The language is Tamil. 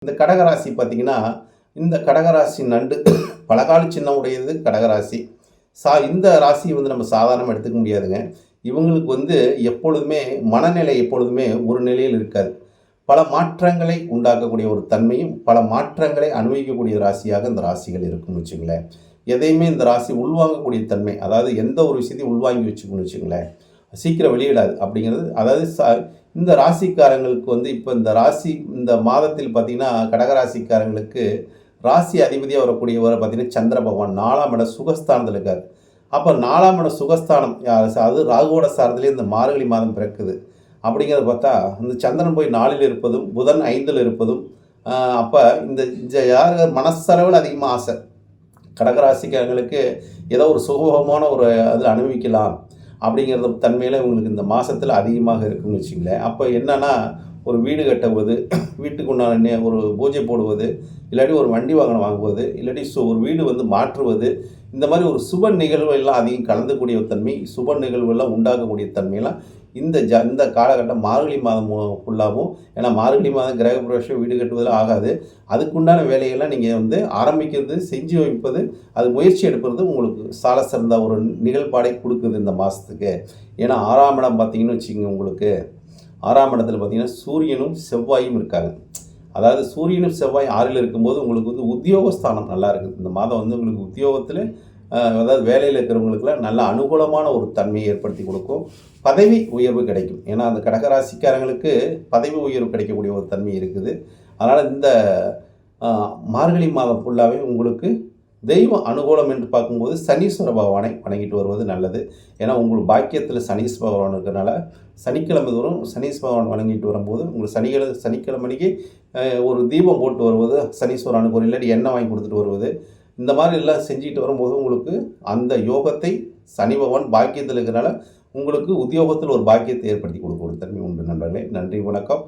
இந்த கடகராசி பார்த்தீங்கன்னா, இந்த கடகராசி நண்டு பலகால சின்னம் உடையது கடகராசி. இந்த ராசியை வந்து நம்ம சாதாரணமா எடுத்துக்க முடியாதுங்க. இவங்களுக்கு வந்து எப்பொழுதுமே மனநிலை எப்பொழுதுமே ஒரு நிலையில் இருக்காது. பல மாற்றங்களை உண்டாக்கக்கூடிய ஒரு தன்மையும், பல மாற்றங்களை அனுபவிக்கக்கூடிய ராசியாக இந்த ராசிகள் இருக்கும்னு வச்சுங்களேன். எதையுமே இந்த ராசி உள்வாங்கக்கூடிய தன்மை, அதாவது எந்த ஒரு விஷயத்தையும் உள்வாங்கி வச்சுக்கணும்னு வச்சுங்களேன். சீக்கிரம் வெளியிடாது அப்படிங்கிறது. அதாவது இந்த ராசிக்காரங்களுக்கு வந்து இப்போ இந்த மாதத்தில் பார்த்தீங்கன்னா, கடகராசிக்காரங்களுக்கு ராசி அதிபதியாக வரக்கூடியவர் பார்த்தீங்கன்னா சந்திர பகவான் 4ஆம் இட சுகஸ்தானத்தில் இருக்கார். அப்போ 4ஆம் இட சுகஸ்தானம் அது ராகுவோட சாரத்திலே இந்த மார்கழி மாதம் பிறக்குது. அப்படிங்கிறத பார்த்தா இந்த சந்திரன் போய் 4ல் இருப்பதும், புதன் 5ல் இருப்பதும், அப்போ இந்த யார் மனசளவில் அதிகமாக ஆசை கடகராசிக்காரங்களுக்கு ஏதோ ஒரு சுகபமான ஒரு அதில் அனுபவிக்கலாம் அப்படிங்கிறத தன்மையில் இவங்களுக்கு இந்த மாதத்தில் அதிகமாக இருக்குன்னு வச்சுங்களேன். அப்போ என்னென்னா, ஒரு வீடு கட்டுவது, வீட்டுக்கு உண்டான ஒரு பூஜை போடுவது, இல்லாட்டி ஒரு வண்டி வாகனம் வாங்குவது, இல்லாட்டி ஒரு வீடு வந்து மாற்றுவது, இந்த மாதிரி ஒரு சுப நிகழ்வு எல்லாம் அதிகம் கலந்துக்கூடிய தன்மை, சுப நிகழ்வுகள்லாம் உண்டாக்கக்கூடிய தன்மையெல்லாம் இந்த காலகட்டம் மார்கழி மாதம் ஃபுல்லாகவும். ஏன்னா மார்கழி மாதம் கிரக பிரவேசம் வீடு கட்டுவதில் ஆகாது. அதுக்குண்டான வேலையெல்லாம் நீங்கள் வந்து ஆரம்பிக்கிறது, செஞ்சு வைப்பது, அது முயற்சி எடுக்கிறது உங்களுக்கு சால சிறந்த ஒரு நிகழ்பாடை கொடுக்குது இந்த மாதத்துக்கு. ஏன்னா 6ஆம் இடம் பார்த்தீங்கன்னு வச்சுக்கோங்க, உங்களுக்கு 6ஆம் இடத்துல பார்த்தீங்கன்னா சூரியனும் செவ்வாயும் இருக்காங்க. அதாவது சூரியனும் செவ்வாய் 6ல் இருக்கும்போது உங்களுக்கு வந்து உத்தியோகஸ்தானம் நல்லா இருக்குது. இந்த மாதம் வந்து உங்களுக்கு உத்தியோகத்தில், அதாவது வேலையில் இருக்கிறவங்களுக்குலாம் நல்ல அனுகூலமான ஒரு தன்மையை ஏற்படுத்தி கொடுக்கும். பதவி உயர்வு கிடைக்கும். ஏன்னா அந்த கடகராசிக்காரங்களுக்கு பதவி உயர்வு கிடைக்கக்கூடிய ஒரு தன்மை இருக்குது. அதனால் இந்த மார்கழி மாதம் ஃபுல்லாகவே உங்களுக்கு தெய்வ அனுகூலம் என்று பார்க்கும்போது சனீஸ்வர பகவானை வணங்கிட்டு வருவது நல்லது. ஏன்னா உங்களுக்கு பாக்கியத்தில் சனீஸ்வர பகவான் இருக்கிறனால சனிக்கிழமை தோறும் சனீஸ்வர பகவான் வணங்கிட்டு வரும்போது உங்களுக்கு சனிக்கிழமைக்கு ஒரு தீபம் போட்டு வருவது, சனீஸ்வரனுக்கு ஒரு இல்லாட்டி எண்ணெய் வாங்கி கொடுத்துட்டு வருவது, இந்த மாதிரி எல்லாம் செஞ்சுட்டு வரும்போது உங்களுக்கு அந்த யோகத்தை சனி பகவான் பாக்கியத்தில் இருக்கிறனால உங்களுக்கு உத்தியோகத்தில் ஒரு பாக்கியத்தை ஏற்படுத்தி கொடுக்க ஒரு தன்மை உண்டு நண்பர்களே. நன்றி, வணக்கம்.